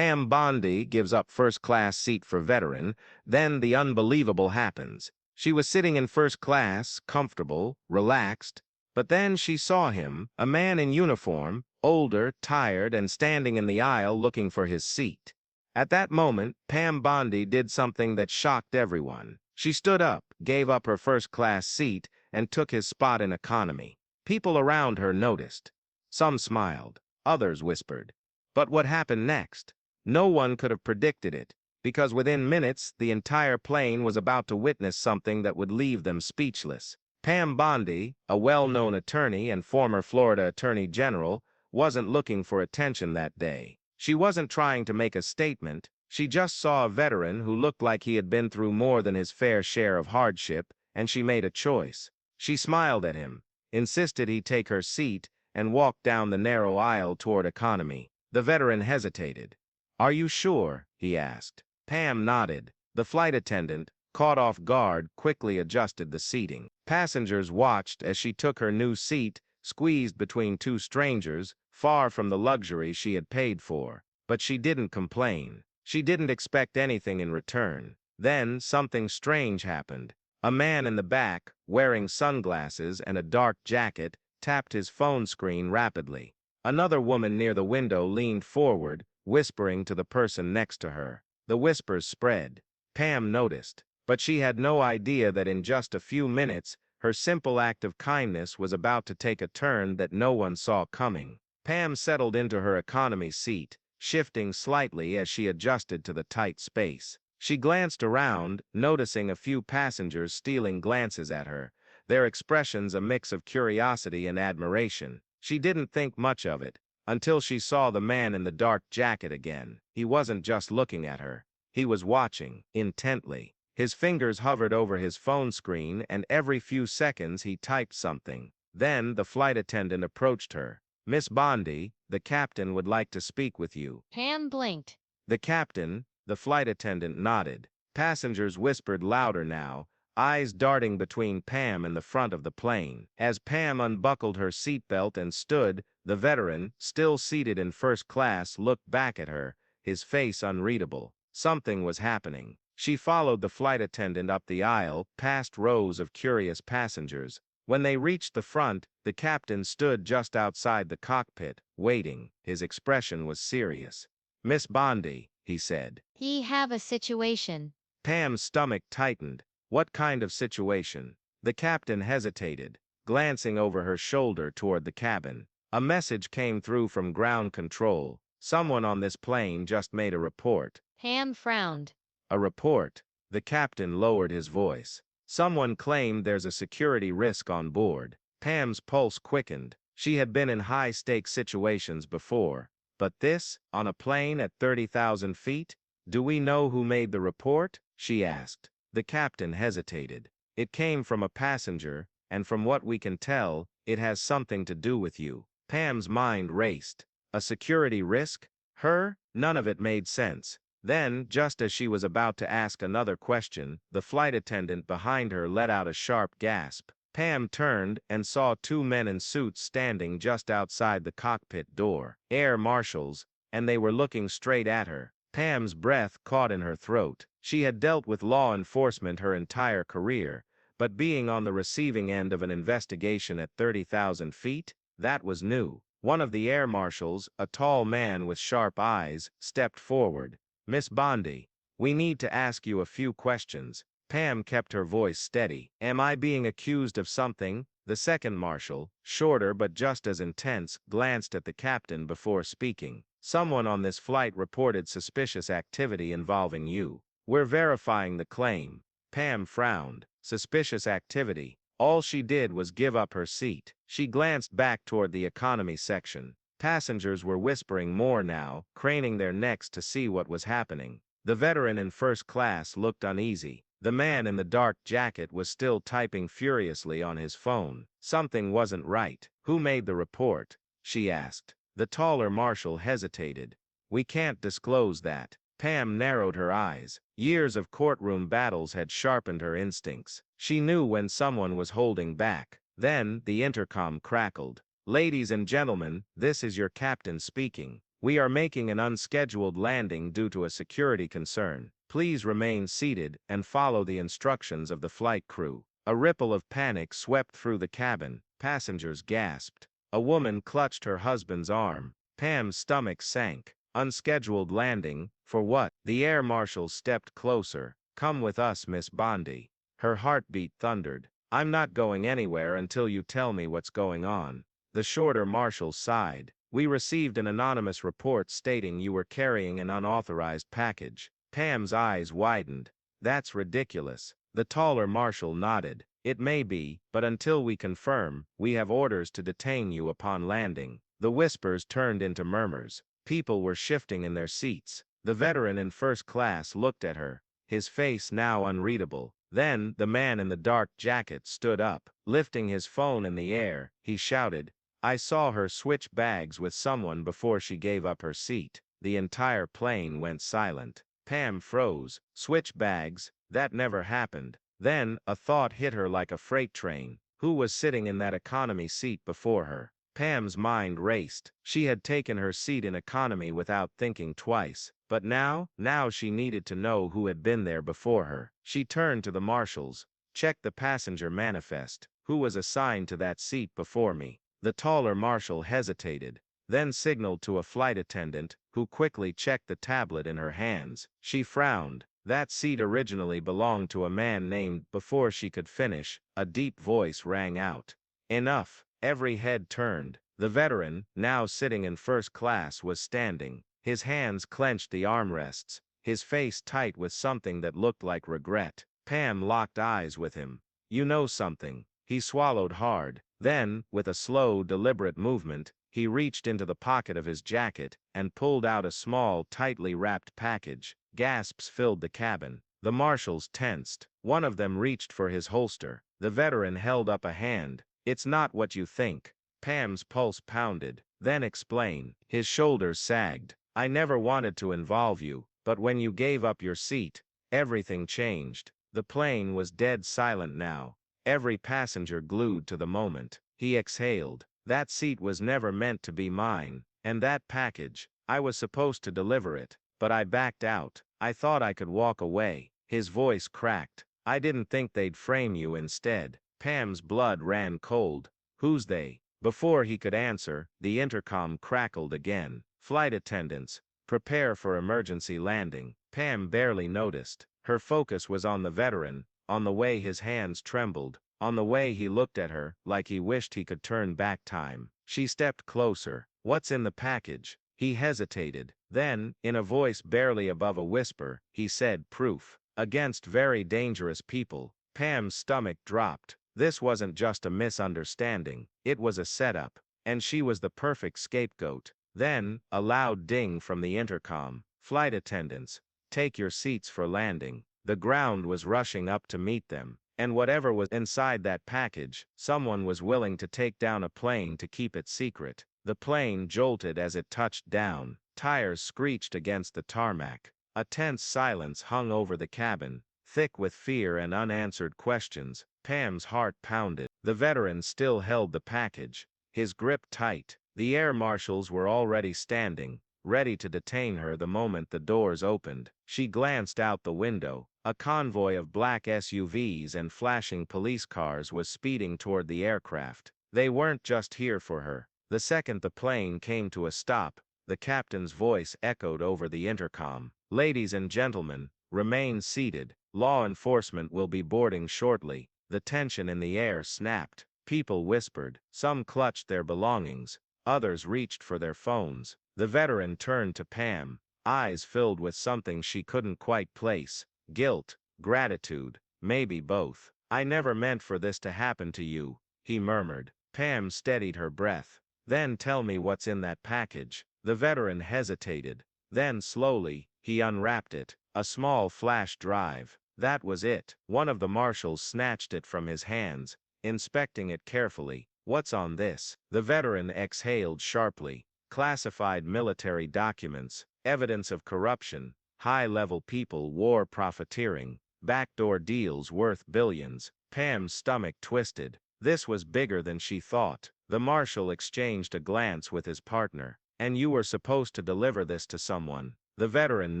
Pam Bondi gives up first-class seat for veteran, then the unbelievable happens. She was sitting in first class, comfortable, relaxed, but then she saw him, a man in uniform, older, tired, and standing in the aisle looking for his seat. At that moment, Pam Bondi did something that shocked everyone. She stood up, gave up her first-class seat, and took his spot in economy. People around her noticed. Some smiled, others whispered. But what happened next? No one could have predicted it, because within minutes the entire plane was about to witness something that would leave them speechless. Pam Bondi, a well-known attorney and former Florida Attorney General, wasn't looking for attention that day. She wasn't trying to make a statement, she just saw a veteran who looked like he had been through more than his fair share of hardship, and she made a choice. She smiled at him, insisted he take her seat, and walked down the narrow aisle toward economy. The veteran hesitated. "Are you sure?" he asked. Pam nodded. The flight attendant, caught off guard, quickly adjusted the seating. Passengers watched as she took her new seat, squeezed between two strangers, far from the luxury she had paid for. But she didn't complain. She didn't expect anything in return. Then something strange happened. A man in the back, wearing sunglasses and a dark jacket, tapped his phone screen rapidly. Another woman near the window leaned forward, whispering to the person next to her. The whispers spread. Pam noticed, but she had no idea that in just a few minutes, her simple act of kindness was about to take a turn that no one saw coming. Pam settled into her economy seat, shifting slightly as she adjusted to the tight space. She glanced around, noticing a few passengers stealing glances at her, their expressions a mix of curiosity and admiration. She didn't think much of it, until she saw the man in the dark jacket again. He wasn't just looking at her. He was watching, intently. His fingers hovered over his phone screen, and every few seconds he typed something. Then the flight attendant approached her. "Miss Bondi, the captain would like to speak with you." Pam blinked. The captain, the flight attendant nodded. Passengers whispered louder now, eyes darting between Pam and the front of the plane. As Pam unbuckled her seatbelt and stood, the veteran, still seated in first class, looked back at her, his face unreadable. Something was happening. She followed the flight attendant up the aisle, past rows of curious passengers. When they reached the front, the captain stood just outside the cockpit, waiting. His expression was serious. "Miss Bondi," he said. "He have a situation." Pam's stomach tightened. What kind of situation? The captain hesitated, glancing over her shoulder toward the cabin. A message came through from ground control. "Someone on this plane just made a report." Pam frowned. "A report?" The captain lowered his voice. "Someone claimed there's a security risk on board." Pam's pulse quickened. She had been in high-stakes situations before. But this, on a plane at 30,000 feet? "Do we know who made the report?" she asked. The captain hesitated. "It came from a passenger, and from what we can tell, it has something to do with you." Pam's mind raced. A security risk? Her? None of it made sense. Then, just as she was about to ask another question, the flight attendant behind her let out a sharp gasp. Pam turned and saw two men in suits standing just outside the cockpit door. Air marshals, and they were looking straight at her. Pam's breath caught in her throat. She had dealt with law enforcement her entire career, but being on the receiving end of an investigation at 30,000 feet, that was new. One of the air marshals, a tall man with sharp eyes, stepped forward. "Miss Bondi, we need to ask you a few questions." Pam kept her voice steady. "Am I being accused of something?" The second marshal, shorter but just as intense, glanced at the captain before speaking. "Someone on this flight reported suspicious activity involving you. We're verifying the claim." Pam frowned. Suspicious activity. All she did was give up her seat. She glanced back toward the economy section. Passengers were whispering more now, craning their necks to see what was happening. The veteran in first class looked uneasy. The man in the dark jacket was still typing furiously on his phone. Something wasn't right. "Who made the report?" she asked. The taller marshal hesitated. "We can't disclose that." Pam narrowed her eyes. Years of courtroom battles had sharpened her instincts. She knew when someone was holding back. Then the intercom crackled. "Ladies and gentlemen, this is your captain speaking. We are making an unscheduled landing due to a security concern. Please remain seated and follow the instructions of the flight crew. A ripple of panic swept through the cabin. Passengers gasped. A woman clutched her husband's arm. Pam's stomach sank. Unscheduled landing? For what? The air marshal stepped closer. Come with us, Miss Bondi. Her heartbeat thundered. I'm not going anywhere until you tell me what's going on. The shorter marshal sighed. We received an anonymous report stating you were carrying an unauthorized package. Pam's eyes widened. That's ridiculous. The taller marshal nodded. It may be, but until we confirm, we have orders to detain you upon landing. The whispers turned into murmurs. People were shifting in their seats. The veteran in first class looked at her, his face now unreadable. Then, the man in the dark jacket stood up. Lifting his phone in the air, he shouted, I saw her switch bags with someone before she gave up her seat. The entire plane went silent. Pam froze. Switch bags? That never happened. Then, a thought hit her like a freight train. Who was sitting in that economy seat before her? Pam's mind raced. She had taken her seat in economy without thinking twice. But now she needed to know who had been there before her. She turned to the marshals. Check the passenger manifest. Who was assigned to that seat before me? The taller marshal hesitated, then signaled to a flight attendant, who quickly checked the tablet in her hands. She frowned. That seat originally belonged to a man named. Before she could finish, a deep voice rang out. Enough. Every head turned. The veteran, now sitting in first class, was standing. His hands clenched the armrests, his face tight with something that looked like regret. Pam locked eyes with him. You know something. He swallowed hard. Then, with a slow, deliberate movement, he reached into the pocket of his jacket and pulled out a small, tightly wrapped package. Gasps filled the cabin. The marshals tensed. One of them reached for his holster. The veteran held up a hand. It's not what you think. Pam's pulse pounded. Then explain. His shoulders sagged. I never wanted to involve you, but when you gave up your seat, everything changed. The plane was dead silent now. Every passenger glued to the moment. He exhaled. That seat was never meant to be mine. And that package, I was supposed to deliver it, but I backed out. I thought I could walk away. His voice cracked. I didn't think they'd frame you instead. Pam's blood ran cold. Who's they? Before he could answer, the intercom crackled again. Flight attendants, prepare for emergency landing. Pam barely noticed. Her focus was on the veteran, on the way his hands trembled, on the way he looked at her like he wished he could turn back time. She stepped closer. What's in the package? He hesitated. Then, in a voice barely above a whisper, he said, proof. Against very dangerous people. Pam's stomach dropped. This wasn't just a misunderstanding, it was a setup, and she was the perfect scapegoat. Then, a loud ding from the intercom. Flight attendants, take your seats for landing. The ground was rushing up to meet them, and whatever was inside that package, someone was willing to take down a plane to keep it secret. The plane jolted as it touched down. Tires screeched against the tarmac. A tense silence hung over the cabin, thick with fear and unanswered questions. Pam's heart pounded. The veteran still held the package, his grip tight. The air marshals were already standing, ready to detain her the moment the doors opened. She glanced out the window. A convoy of black SUVs and flashing police cars was speeding toward the aircraft. They weren't just here for her. The second the plane came to a stop, the captain's voice echoed over the intercom. Ladies and gentlemen, remain seated. Law enforcement will be boarding shortly. The tension in the air snapped. People whispered. Some clutched their belongings. Others reached for their phones. The veteran turned to Pam, eyes filled with something she couldn't quite place. Guilt, gratitude, maybe both. I never meant for this to happen to you, he murmured. Pam steadied her breath. Then tell me what's in that package. The veteran hesitated. Then slowly, he unwrapped it. A small flash drive. That was it. One of the marshals snatched it from his hands, inspecting it carefully. What's on this? The veteran exhaled sharply. Classified military documents, evidence of corruption, high-level people war profiteering, backdoor deals worth billions. Pam's stomach twisted. This was bigger than she thought. The marshal exchanged a glance with his partner. And you were supposed to deliver this to someone. The veteran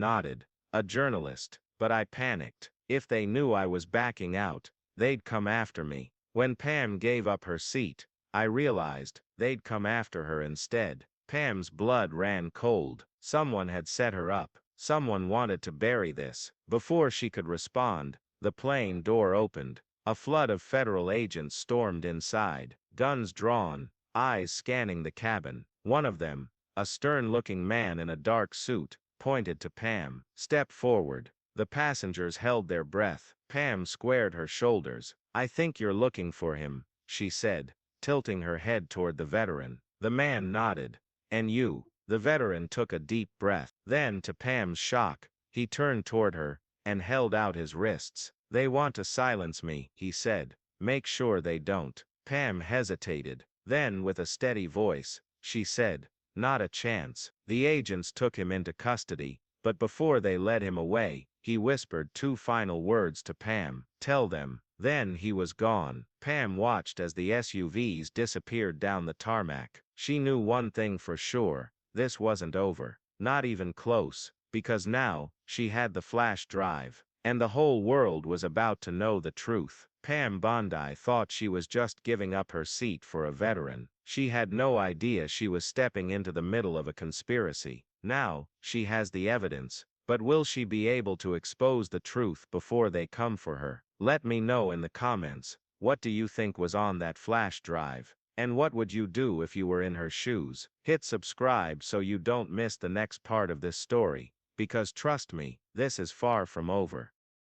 nodded. A journalist. But I panicked. If they knew I was backing out, they'd come after me. When Pam gave up her seat, I realized they'd come after her instead. Pam's blood ran cold. Someone had set her up. Someone wanted to bury this. Before she could respond, the plane door opened. A flood of federal agents stormed inside, guns drawn, eyes scanning the cabin. One of them, a stern-looking man in a dark suit, pointed to Pam. "Step forward." The passengers held their breath. Pam squared her shoulders. "I think you're looking for him," she said, tilting her head toward the veteran. The man nodded. "And you?" The veteran took a deep breath. Then, to Pam's shock, he turned toward her and held out his wrists. "They want to silence me," he said. "Make sure they don't." Pam hesitated. Then, with a steady voice, she said, "Not a chance." The agents took him into custody, but before they led him away, he whispered two final words to Pam. "Tell them." Then he was gone. Pam watched as the SUVs disappeared down the tarmac. She knew one thing for sure. This wasn't over. Not even close. Because now, she had the flash drive. And the whole world was about to know the truth. Pam Bondi thought she was just giving up her seat for a veteran. She had no idea she was stepping into the middle of a conspiracy. Now, she has the evidence. But will she be able to expose the truth before they come for her? Let me know in the comments. What do you think was on that flash drive? And what would you do if you were in her shoes? Hit subscribe so you don't miss the next part of this story. Because trust me, this is far from over.